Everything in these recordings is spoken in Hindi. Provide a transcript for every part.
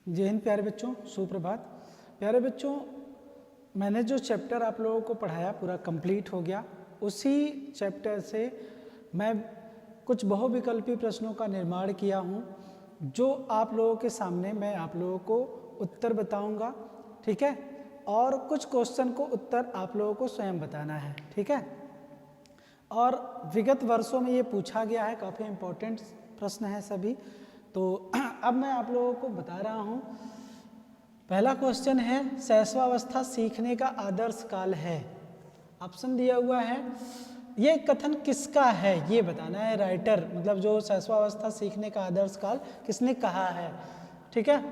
जय हिंद प्यारे बच्चों, सुप्रभात। प्यारे बच्चों, मैंने जो चैप्टर आप लोगों को पढ़ाया पूरा कंप्लीट हो गया। उसी चैप्टर से मैं कुछ बहुविकल्पी प्रश्नों का निर्माण किया हूँ, जो आप लोगों के सामने मैं आप लोगों को उत्तर बताऊँगा, ठीक है। और कुछ क्वेश्चन को उत्तर आप लोगों को स्वयं बताना है, ठीक है। और विगत वर्षों में ये पूछा गया है, काफ़ी इम्पोर्टेंट प्रश्न है सभी। तो अब मैं आप लोगों को बता रहा हूँ। पहला क्वेश्चन है, शैशवावस्था सीखने का आदर्श काल है। ऑप्शन दिया हुआ है, ये कथन किसका है ये बताना है। राइटर मतलब जो शैशवावस्था सीखने का आदर्श काल किसने कहा है, ठीक है।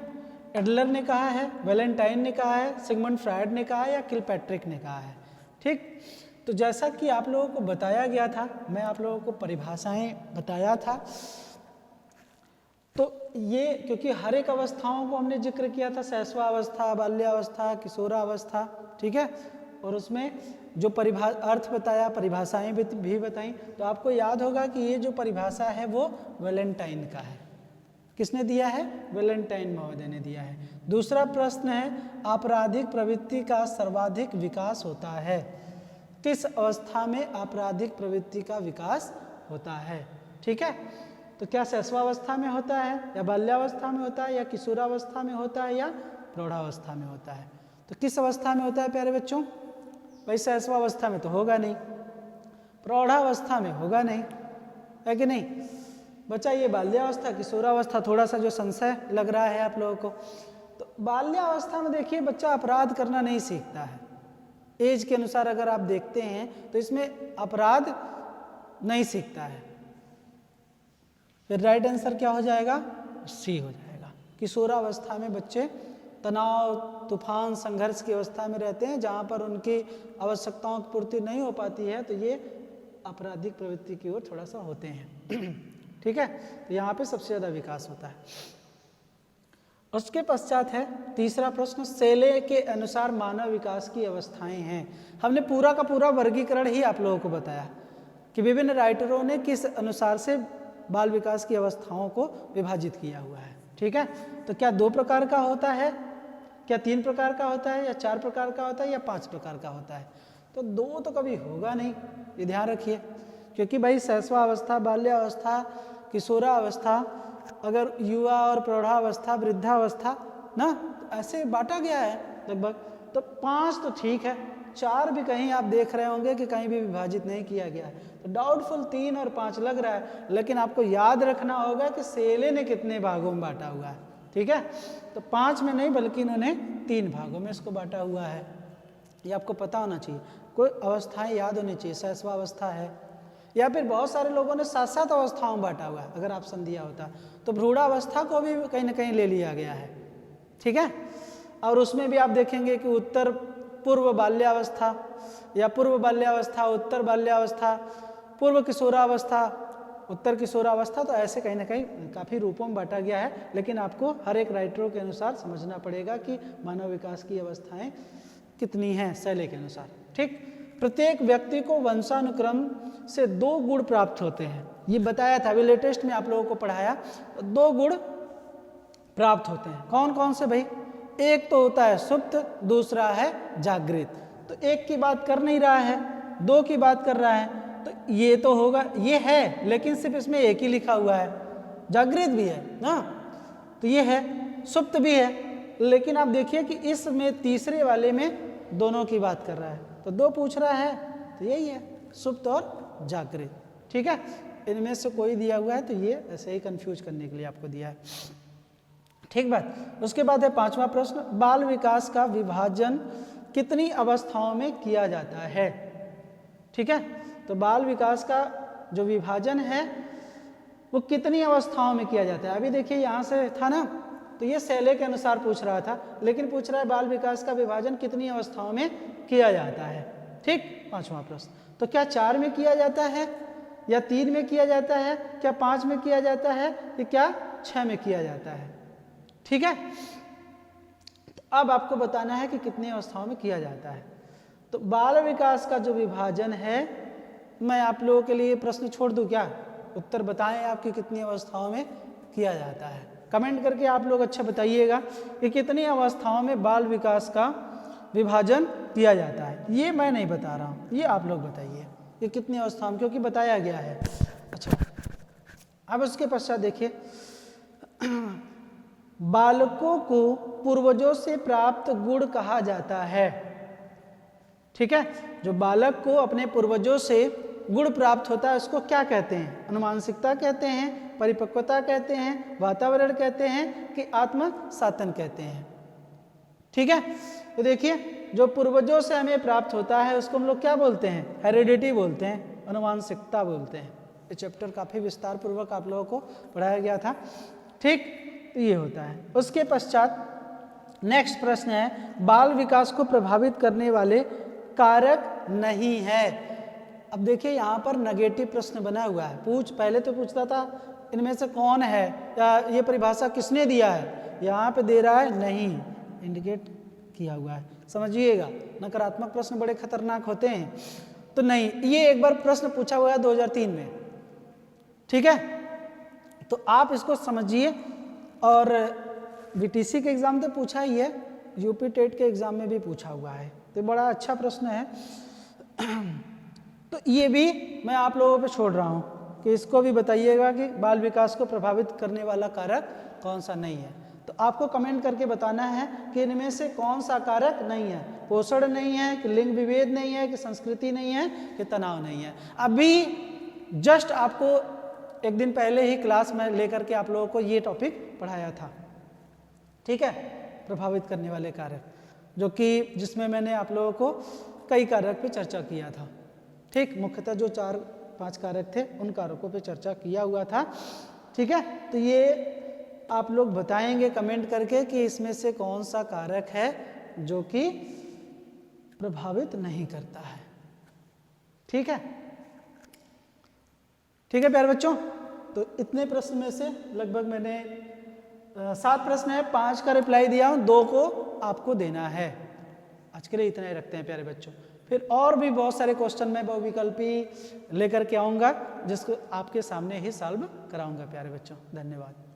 एडलर ने कहा है, वैलेंटाइन ने कहा है, सिगमंड फ्रायड ने कहा है या किलपैट्रिक ने कहा है, ठीक। तो जैसा कि आप लोगों को बताया गया था, मैं आप लोगों को परिभाषाएं बताया था। तो ये क्योंकि हर एक अवस्थाओं को हमने जिक्र किया था, शैशवावस्था, बाल्यावस्था, किशोरावस्था, ठीक है। और उसमें जो अर्थ बताया, परिभाषाएं भी बताई। तो आपको याद होगा कि ये जो परिभाषा है वो वैलेंटाइन का है। किसने दिया है? वैलेंटाइन महोदय ने दिया है। दूसरा प्रश्न है, आपराधिक प्रवृत्ति का सर्वाधिक विकास होता है। किस अवस्था में आपराधिक प्रवृत्ति का विकास होता है, ठीक है। तो क्या शैशवावस्था में होता है, या बाल्यावस्था में होता है, या किशोरावस्था में होता है, या प्रौढ़ावस्था में होता है? तो किस अवस्था में होता है प्यारे बच्चों? भाई शैशवावस्था में तो होगा नहीं, प्रौढ़ावस्था में होगा नहीं, है कि नहीं बच्चा? ये बाल्यावस्था, किशोरावस्था थोड़ा सा जो संशय लग रहा है आप लोगों को। तो बाल्यावस्था में देखिए, बच्चा अपराध करना नहीं सीखता है। एज के अनुसार अगर आप देखते हैं तो इसमें अपराध नहीं सीखता है। फिर राइट आंसर क्या हो जाएगा? सी हो जाएगा। किशोरावस्था में बच्चे तनाव, तूफान, संघर्ष की अवस्था में रहते हैं, जहाँ पर उनकी आवश्यकताओं की पूर्ति नहीं हो पाती है, तो ये आपराधिक प्रवृत्ति की ओर थोड़ा सा होते हैं, ठीक है। तो यहाँ पे सबसे ज़्यादा विकास होता है। उसके पश्चात है तीसरा प्रश्न, सेले के अनुसार मानव विकास की अवस्थाएं हैं। हमने पूरा का पूरा वर्गीकरण ही आप लोगों को बताया कि विभिन्न राइटरों ने किस अनुसार से बाल विकास की अवस्थाओं को विभाजित किया हुआ है, ठीक है। तो क्या 2 प्रकार का होता है, क्या 3 प्रकार का होता है, या 4 प्रकार का होता है, या 5 प्रकार का होता है? तो 2 तो कभी होगा नहीं, ये ध्यान रखिए। क्योंकि भाई शैशवावस्था, बाल्यावस्था, किशोरावस्था, अगर युवा और प्रौढ़ावस्था, वृद्धावस्था ना, तो ऐसे बांटा गया है लगभग। तो 5 तो ठीक है, 4 भी कहीं आप देख रहे होंगे कि कहीं भी विभाजित नहीं किया गया है। तो डाउटफुल 3 और 5 लग रहा है। लेकिन आपको याद रखना होगा कि सेले ने कितने भागों में बांटा हुआ है, ठीक है। तो 5 में नहीं, बल्कि इन्होंने 3 भागों में इसको बांटा हुआ है। ये आपको पता होना चाहिए, कोई अवस्थाएं याद होनी चाहिए। शैशवावस्था है, या फिर बहुत सारे लोगों ने 7-7 अवस्थाओं में बांटा हुआ है। अगर ऑप्शन दिया होता तो भ्रूणावस्था को भी कहीं ना कहीं ले लिया गया है, ठीक है। और उसमें भी आप देखेंगे कि उत्तर पूर्व बाल्यावस्था, या पूर्व बाल्यावस्था, उत्तर बाल्यावस्था, पूर्व किशोरावस्था, उत्तर किशोरावस्था, तो ऐसे कहीं ना कहीं काफ़ी रूपों में बांटा गया है। लेकिन आपको हर एक राइटरों के अनुसार समझना पड़ेगा कि मानव विकास की अवस्थाएं कितनी हैं शैली के अनुसार, ठीक। प्रत्येक व्यक्ति को वंशानुक्रम से 2 गुण प्राप्त होते हैं, ये बताया था, अभी लेटेस्ट में आप लोगों को पढ़ाया। 2 गुण प्राप्त होते हैं, कौन कौन से भाई? एक तो होता है सुप्त, दूसरा है जागृत। तो एक की बात कर नहीं रहा है, 2 की बात कर रहा है, तो ये तो होगा, ये है, लेकिन सिर्फ इसमें एक ही लिखा हुआ है, जागृत भी है ना, तो ये है, सुप्त भी है। लेकिन आप देखिए कि इसमें तीसरे वाले में दोनों की बात कर रहा है, तो 2 पूछ रहा है, तो यही है, सुप्त और जागृत, ठीक है। इनमें से कोई दिया हुआ है, तो ये ऐसे ही कंफ्यूज करने के लिए आपको दिया है, ठीक बात। उसके बाद है 5वां प्रश्न, बाल विकास का विभाजन कितनी अवस्थाओं में किया जाता है, ठीक है। तो बाल विकास का जो विभाजन है वो कितनी अवस्थाओं में किया जाता है? अभी देखिए यहाँ से था ना, तो ये शैली के अनुसार पूछ रहा था, लेकिन पूछ रहा है बाल विकास का विभाजन कितनी अवस्थाओं में किया जाता है, ठीक। 5वां प्रश्न, तो क्या 4 में किया जाता है, या 3 में किया जाता है, क्या 5 में किया जाता है, या क्या 6 में किया जाता है, ठीक है। तो अब आपको बताना है कि कितनी अवस्थाओं में किया जाता है। तो बाल विकास का जो विभाजन है, मैं आप लोगों के लिए प्रश्न छोड़ दूं क्या? उत्तर बताएं आपकी कितनी अवस्थाओं में किया जाता है। कमेंट करके आप लोग अच्छा बताइएगा कि कितनी अवस्थाओं में बाल विकास का विभाजन किया जाता है। ये मैं नहीं बता रहा हूँ, ये आप लोग बताइए ये कितनी अवस्थाओं में, क्योंकि बताया गया है। अच्छा, अब उसके पश्चात देखिए, बालकों को पूर्वजों से प्राप्त गुण कहा जाता है। ठीक है, जो बालक को अपने पूर्वजों से गुण प्राप्त होता है उसको क्या कहते हैं? अनुमानसिकता कहते हैं, परिपक्वता कहते हैं, वातावरण कहते हैं कि आत्म सातन कहते हैं। ठीक है, तो देखिए जो पूर्वजों से हमें प्राप्त होता है उसको हम लोग क्या बोलते हैं? हेरिडिटी बोलते हैं, अनुमानसिकता बोलते हैं। ये चैप्टर काफ़ी विस्तार पूर्वक आप लोगों को पढ़ाया गया था। ठीक, तो ये होता है। उसके पश्चात नेक्स्ट प्रश्न है, बाल विकास को प्रभावित करने वाले कारक नहीं है। अब देखिए यहाँ पर नेगेटिव प्रश्न बना हुआ है। पहले तो पूछता था इनमें से कौन है, या ये परिभाषा किसने दिया है, यहाँ पे दे रहा है नहीं, इंडिकेट किया हुआ है। समझिएगा, नकारात्मक प्रश्न बड़े खतरनाक होते हैं। तो नहीं, ये एक बार प्रश्न पूछा हुआ है 2003 में। ठीक है, तो आप इसको समझिए। और बीटीसी के एग्ज़ाम तो पूछा ही है, यूपी टेट के एग्ज़ाम में भी पूछा हुआ है, तो बड़ा अच्छा प्रश्न है। तो ये भी मैं आप लोगों पे छोड़ रहा हूँ कि इसको भी बताइएगा कि बाल विकास को प्रभावित करने वाला कारक कौन सा नहीं है। तो आपको कमेंट करके बताना है कि इनमें से कौन सा कारक नहीं है। पोषण नहीं है, कि लिंग विभेद नहीं है, कि संस्कृति नहीं है, कि तनाव नहीं है। अभी जस्ट आपको एक दिन पहले ही क्लास में लेकर के आप लोगों को ये टॉपिक पढ़ाया था। ठीक है, प्रभावित करने वाले कारक, जो कि जिसमें मैंने आप लोगों को कई कारक पे चर्चा किया था। ठीक, मुख्यतः जो 4-5 कारक थे उन कारकों पे चर्चा किया हुआ था। ठीक है, तो ये आप लोग बताएंगे कमेंट करके कि इसमें से कौन सा कारक है जो कि प्रभावित नहीं करता है। ठीक है, ठीक है प्यारे बच्चों। तो इतने प्रश्न में से लगभग मैंने 7 प्रश्न है, 5 का रिप्लाई दिया हूँ, 2 को आपको देना है। आज के लिए इतना ही रखते हैं प्यारे बच्चों। फिर और भी बहुत सारे क्वेश्चन मैं बहुविकल्पी लेकर के आऊँगा जिसको आपके सामने ही सॉल्व कराऊँगा प्यारे बच्चों। धन्यवाद।